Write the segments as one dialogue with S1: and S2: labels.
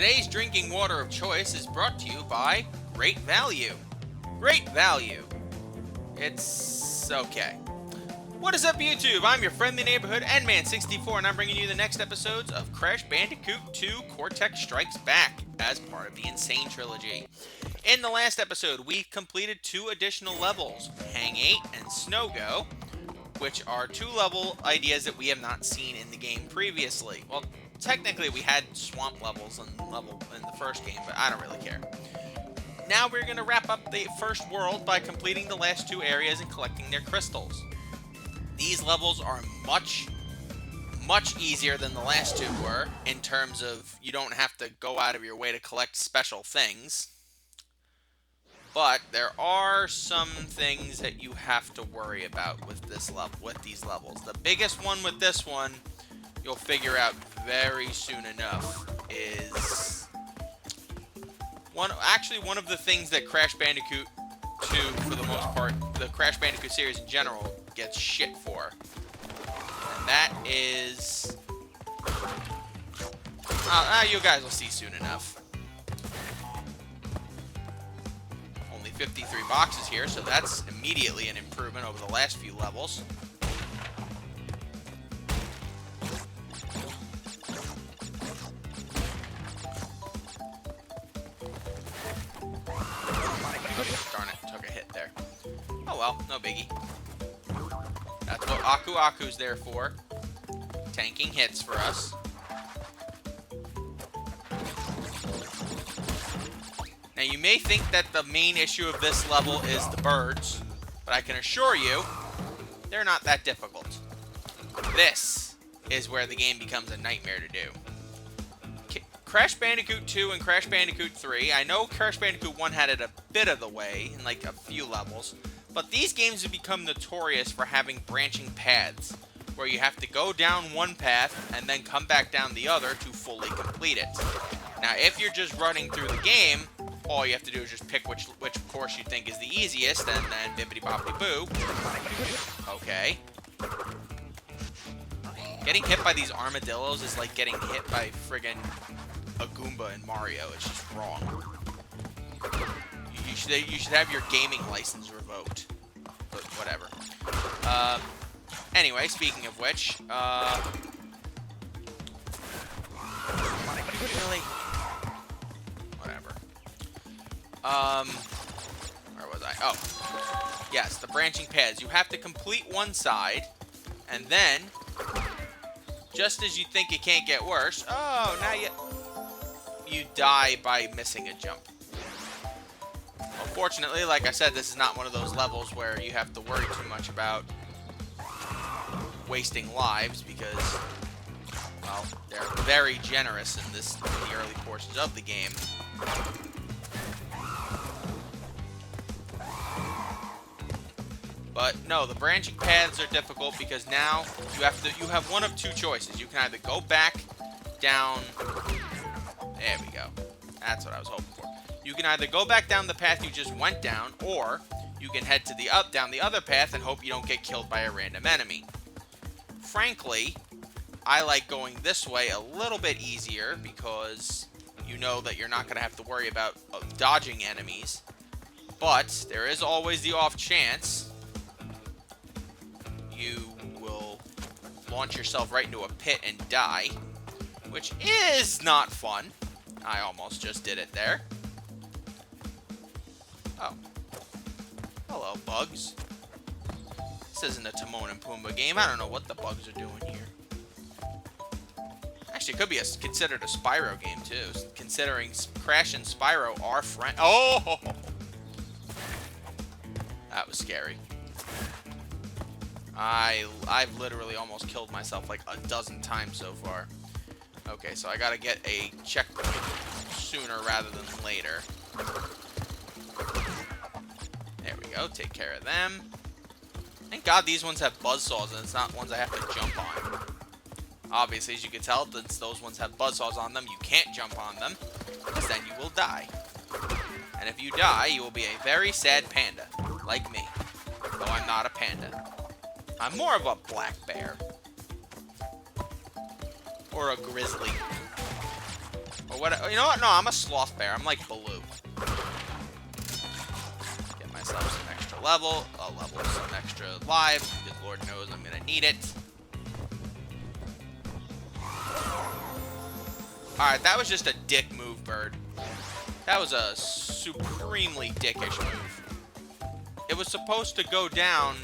S1: Today's drinking water of choice is brought to you by Great Value. Great Value. It's okay. What is up, YouTube? I'm your friendly neighborhood Endman64, and I'm bringing you the next episodes of Crash Bandicoot 2 Cortex Strikes Back as part of the Insane Trilogy. In the last episode, we completed 2 additional levels, Hang 8 and Snow Go, which are 2 level ideas that we have not seen in the game previously. Well, technically we had swamp levels in the first game, but I don't really care. Now we're going to wrap up the first world by completing the last 2 areas and collecting their crystals. These levels are much easier than the last 2 were, in terms of you don't have to go out of your way to collect special things. But there are some things that you have to worry about with these levels. The biggest one with this one, you'll figure out very soon enough, is one of the things that Crash Bandicoot 2, for the most part, the Crash Bandicoot series in general, gets shit for. And that is... you guys will see soon enough. Only 53 boxes here, so that's immediately an improvement over the last few levels. Darn it, took a hit there. Oh well, no biggie. That's what Aku Aku's there for. Tanking hits for us. Now you may think that the main issue of this level is the birds, but I can assure you, they're not that difficult. This is where the game becomes a nightmare to do. Crash Bandicoot 2 and Crash Bandicoot 3, I know Crash Bandicoot 1 had it a bit of the way, in like a few levels, but these games have become notorious for having branching paths, where you have to go down one path and then come back down the other to fully complete it. Now, if you're just running through the game, all you have to do is just pick which course you think is the easiest, and then bibbidi-boppidi-boo. Okay. Getting hit by these armadillos is like getting hit by friggin' a Goomba in Mario. It's just wrong. You should have your gaming license revoked. But whatever. Anyway, speaking of which, really? Whatever. Where was I? Oh. Yes, the branching paths. You have to complete one side, and then, just as you think it can't get worse, oh, now you die by missing a jump. Unfortunately, like I said, this is not one of those levels where you have to worry too much about wasting lives, because, well, they're very generous in the early portions of the game. But no, the branching paths are difficult because now you have one of 2 choices. You can either go back down. There we go. That's what I was hoping for. You can either go back down the path you just went down, or you can head to down the other path and hope you don't get killed by a random enemy. Frankly, I like going this way a little bit easier because you know that you're not going to have to worry about dodging enemies. But there is always the off chance you will launch yourself right into a pit and die, which is not fun. I almost just did it there. Oh. Hello, bugs. This isn't a Timon and Pumbaa game. I don't know what the bugs are doing here. Actually, it could be considered a Spyro game, too, considering Crash and Spyro are friends. Oh! That was scary. I've literally almost killed myself like a dozen times so far. Okay, so I gotta get a checkpoint sooner rather than later. There we go, take care of them. Thank God these ones have buzzsaws and it's not ones I have to jump on. Obviously, as you can tell, since those ones have buzzsaws on them, you can't jump on them, because then you will die. And if you die, you will be a very sad panda, like me. Though I'm not a panda. I'm more of a black bear. Or a grizzly. Or what? You know what? No, I'm a sloth bear. I'm like Baloo. Get myself some extra some extra lives. Because Lord knows I'm gonna need it. Alright, that was just a dick move, bird. That was a supremely dickish move. It was supposed to go down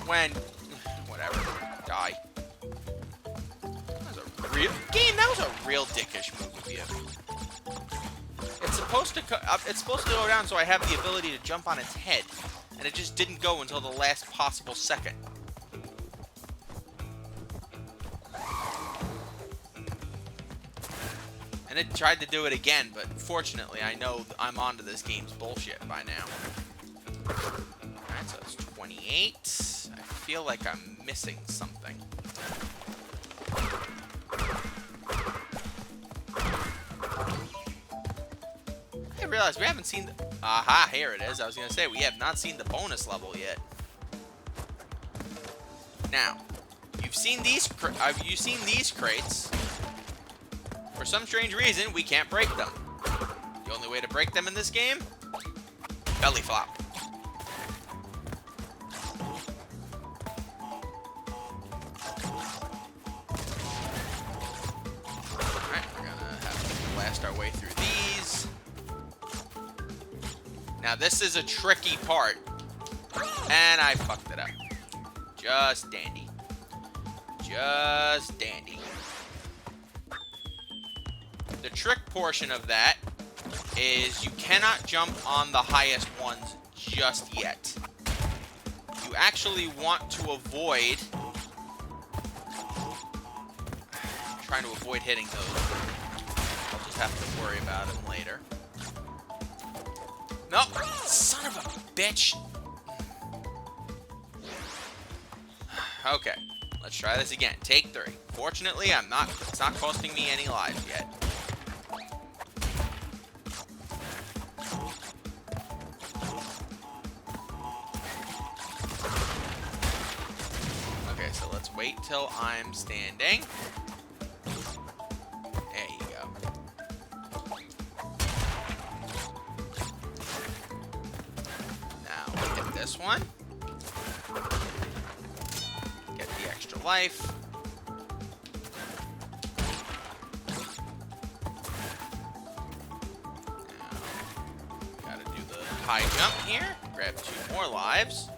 S1: when... Whatever. Die. That was a real... Game, that was a real dickish move of you. It's supposed to go down so I have the ability to jump on its head. And it just didn't go until the last possible second. And it tried to do it again, but fortunately I know I'm onto this game's bullshit by now. Alright, so it's 28. I feel like I'm missing something. I realized we haven't seen the... Aha, here it is. I was going to say, we have not seen the bonus level yet. Now, you've seen these crates. For some strange reason, we can't break them. The only way to break them in this game? Belly flop. Alright, we're gonna have to blast our way through these. Now, this is a tricky part. And I fucked it up. Just dandy. Just dandy. The trick portion of that is you cannot jump on the highest ones just yet. You actually want to avoid... I'm trying to avoid hitting those. I'll just have to worry about them later. No! Son of a bitch! Okay. Let's try this again. Take 3. Fortunately, it's not costing me any lives yet. Okay, so let's wait till I'm standing. There you go. Now, we hit this one. Get the extra life. Now, gotta do the high jump here. Grab 2 more lives.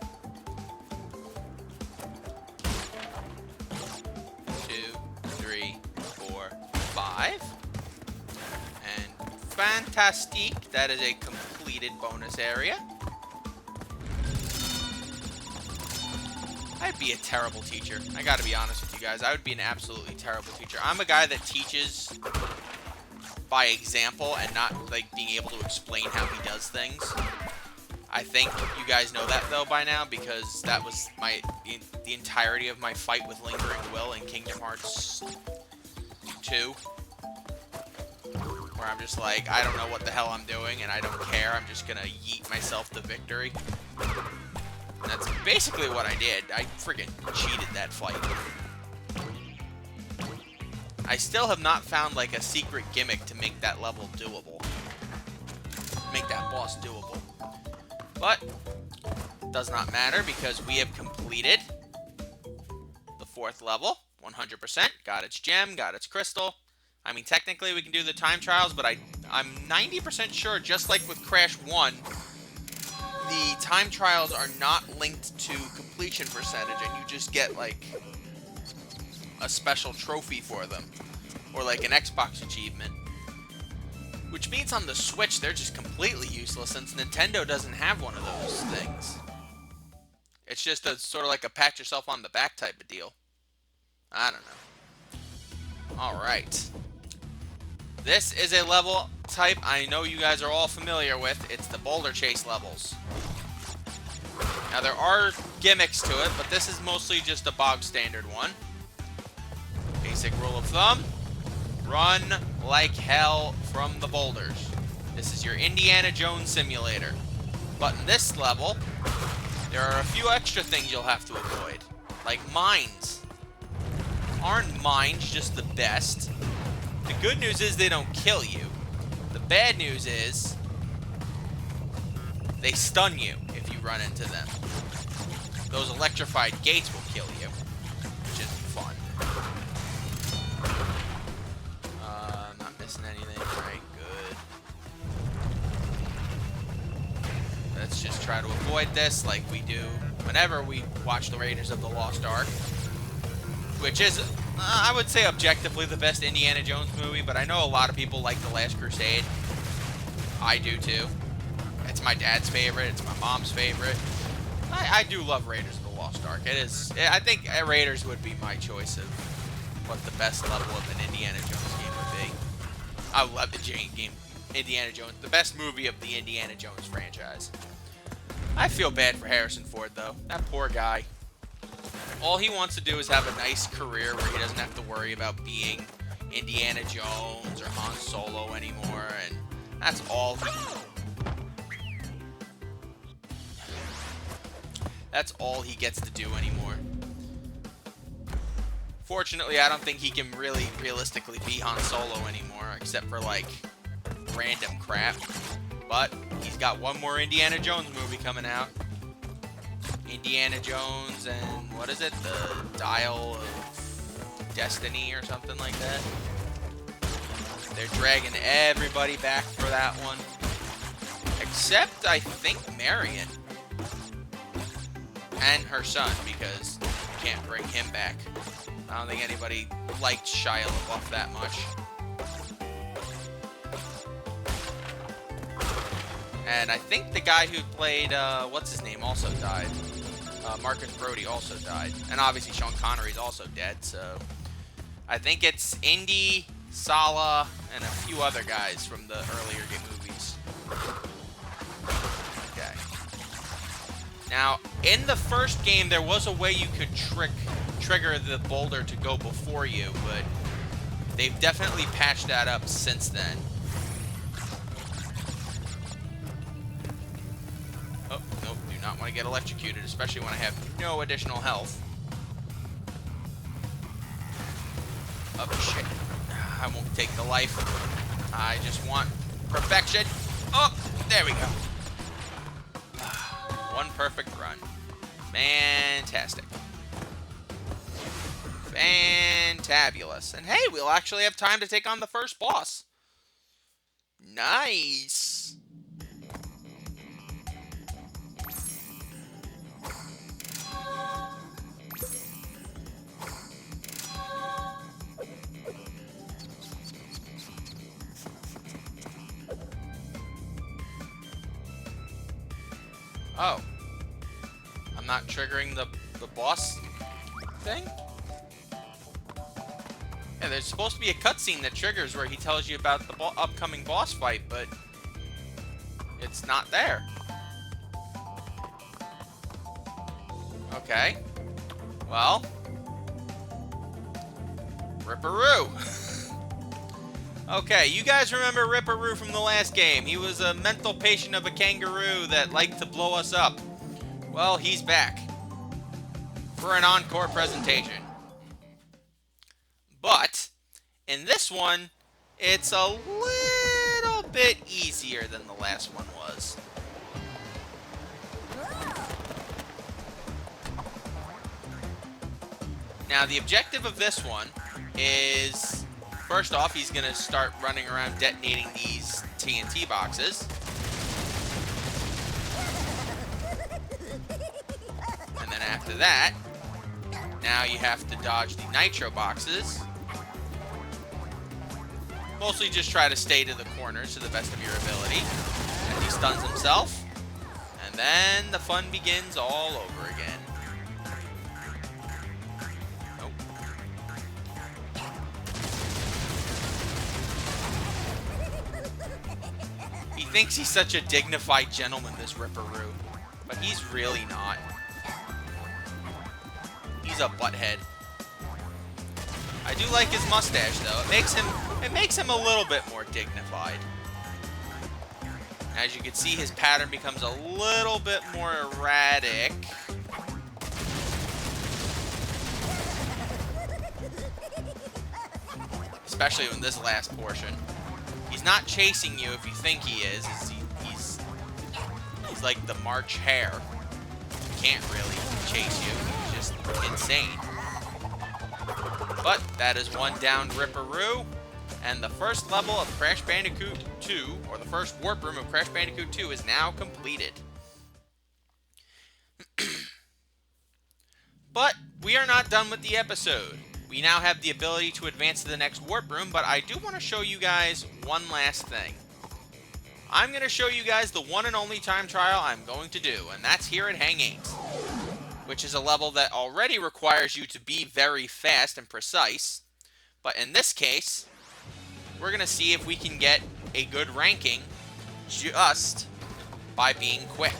S1: 2, 3, 4, 5. And fantastic. That is a completed bonus area. I'd be a terrible teacher. I gotta be honest with you guys. I would be an absolutely terrible teacher. I'm a guy that teaches by example and not, like, being able to explain how he does things. I think you guys know that, though, by now, because that was the entirety of my fight with Lingering Will in Kingdom Hearts 2. Where I'm just like, I don't know what the hell I'm doing, and I don't care. I'm just gonna yeet myself to victory. And that's basically what I did. I freaking cheated that fight. I still have not found, like, a secret gimmick to make that level doable. Make that boss doable. But, does not matter because we have completed the 4th level. 100%. Got its gem, got its crystal. I mean, technically we can do the time trials, but I'm 90% sure, just like with Crash 1, the time trials are not linked to completion percentage, and you just get, like, a special trophy for them. Or, like, an Xbox achievement. Which means on the Switch, they're just completely useless, since Nintendo doesn't have one of those things. It's just a sort of like a pat yourself on the back type of deal. I don't know. Alright. This is a level type I know you guys are all familiar with. It's the Boulder Chase levels. Now, there are gimmicks to it, but this is mostly just a bog standard one. Basic rule of thumb. Run like hell from the boulders. This is your Indiana Jones simulator. But in this level, there are a few extra things you'll have to avoid. Like mines. Aren't mines just the best? The good news is they don't kill you. The bad news is they stun you if you run into them. Those electrified gates will kill you, which isn't fun. Not missing anything. Right, good. Let's just try to avoid this like we do whenever we watch the Raiders of the Lost Ark, which is, I would say, objectively the best Indiana Jones movie, but I know a lot of people like The Last Crusade. I do too. It's my dad's favorite. It's my mom's favorite. I do love Raiders of the Lost Ark. It is. I think Raiders would be my choice of what the best level of an Indiana Jones game would be. I love the game, Indiana Jones, the best movie of the Indiana Jones franchise. I feel bad for Harrison Ford though. That poor guy. All he wants to do is have a nice career where he doesn't have to worry about being Indiana Jones or Han Solo anymore, and that's all he gets to do anymore. Fortunately, I don't think he can really realistically be Han Solo anymore, except for like random crap. But he's got one more Indiana Jones movie coming out. Indiana Jones and what is it? The Dial of Destiny or something like that. They're dragging everybody back for that one. Except, I think, Marion. And her son, because you can't bring him back. I don't think anybody liked Shia LaBeouf that much. And I think the guy who played, what's his name, also died. Marcus Brody also died. And obviously Sean Connery's also dead, so... I think it's Indy, Sala, and a few other guys from the earlier movies. Okay. Now, in the first game, there was a way you could trigger the boulder to go before you, but they've definitely patched that up since then. Oh, nope, do not want to get electrocuted, especially when I have no additional health. Oh, shit. I won't take the life. I just want perfection. Oh, there we go. One perfect run. Fantastic. Fantabulous. And hey, we'll actually have time to take on the first boss. Nice. Oh. I'm not triggering the boss thing? Yeah, there's supposed to be a cutscene that triggers where he tells you about the upcoming boss fight, but it's not there. Okay. Well. Ripperoo. Okay, you guys remember Ripperoo from the last game. He was a mental patient of a kangaroo that liked to blow us up. Well, he's back for an encore presentation. But in this one, it's a little bit easier than the last one was. Now, the objective of this one is, first off, he's going to start running around detonating these TNT boxes. And then after that, now you have to dodge the nitro boxes. Mostly just try to stay to the corners to the best of your ability. And he stuns himself. And then the fun begins all over again. Nope. He thinks he's such a dignified gentleman, this Ripperoo. But he's really not. He's a butthead. I do like his mustache, though. It makes him a little bit more dignified. As you can see, his pattern becomes a little bit more erratic. His especially in this last portion. He's not chasing you if you think he is. He's like the March Hare. He can't really chase you. He's just insane. But that is one down Ripperoo. And the first level of Crash Bandicoot 2, or the first warp room of Crash Bandicoot 2, is now completed. But we are not done with the episode. We now have the ability to advance to the next warp room, but I do want to show you guys one last thing. I'm going to show you guys the one and only time trial I'm going to do, and that's here at Hang 8, which is a level that already requires you to be very fast and precise. But in this case, we're going to see if we can get a good ranking just by being quick.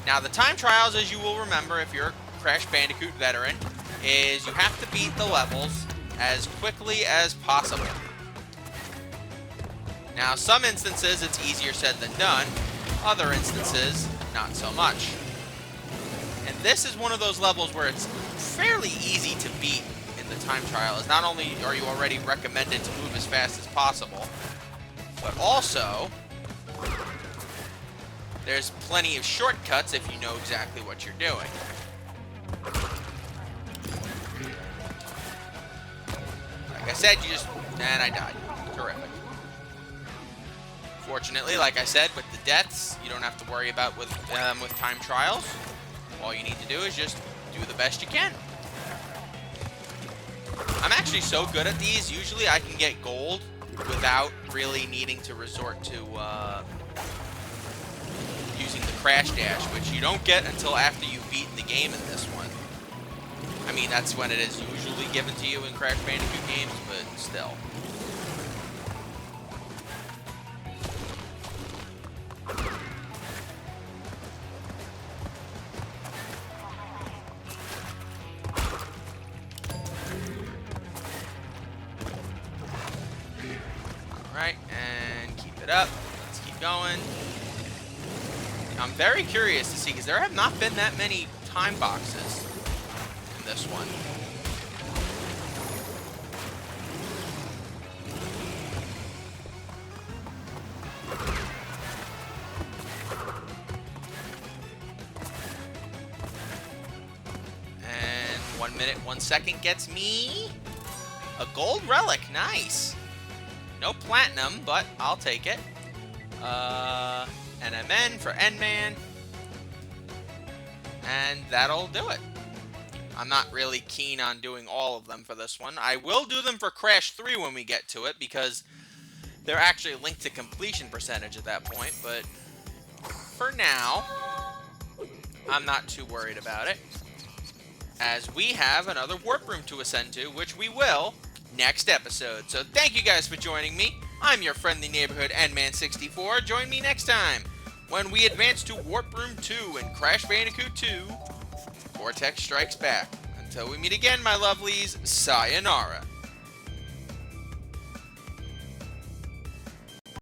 S1: Now, the time trials, as you will remember if you're a Crash Bandicoot veteran, is you have to beat the levels as quickly as possible. Now, some instances it's easier said than done, other instances not so much. And this is one of those levels where it's fairly easy to beat in the time trial, as not only are you already recommended to move as fast as possible, but also there's plenty of shortcuts if you know exactly what you're doing. Like I said, you just... and I died. Terrific. Fortunately, like I said, with the deaths, you don't have to worry about with time trials. All you need to do is just do the best you can. I'm actually so good at these, usually I can get gold without really needing to resort to using the Crash Dash, which you don't get until after you've beaten the game in this one. I mean, that's when it is usually given to you in Crash Bandicoot games, but still. Alright, and keep it up. Let's keep going. I'm very curious to see, because there have not been that many time boxes in this one. And 1 minute, 1 second gets me a gold relic. Nice. No platinum, but I'll take it. NMN for N-Man. And that'll do it. I'm not really keen on doing all of them for this one. I will do them for Crash 3 when we get to it, because they're actually linked to completion percentage at that point, but for now, I'm not too worried about it, as we have another warp room to ascend to, which we will next episode. So thank you guys for joining me. I'm your friendly neighborhood N-Man64. Join me next time when we advance to Warp Room 2 in Crash Bandicoot 2, Cortex Strikes Back. Until we meet again, my lovelies, sayonara.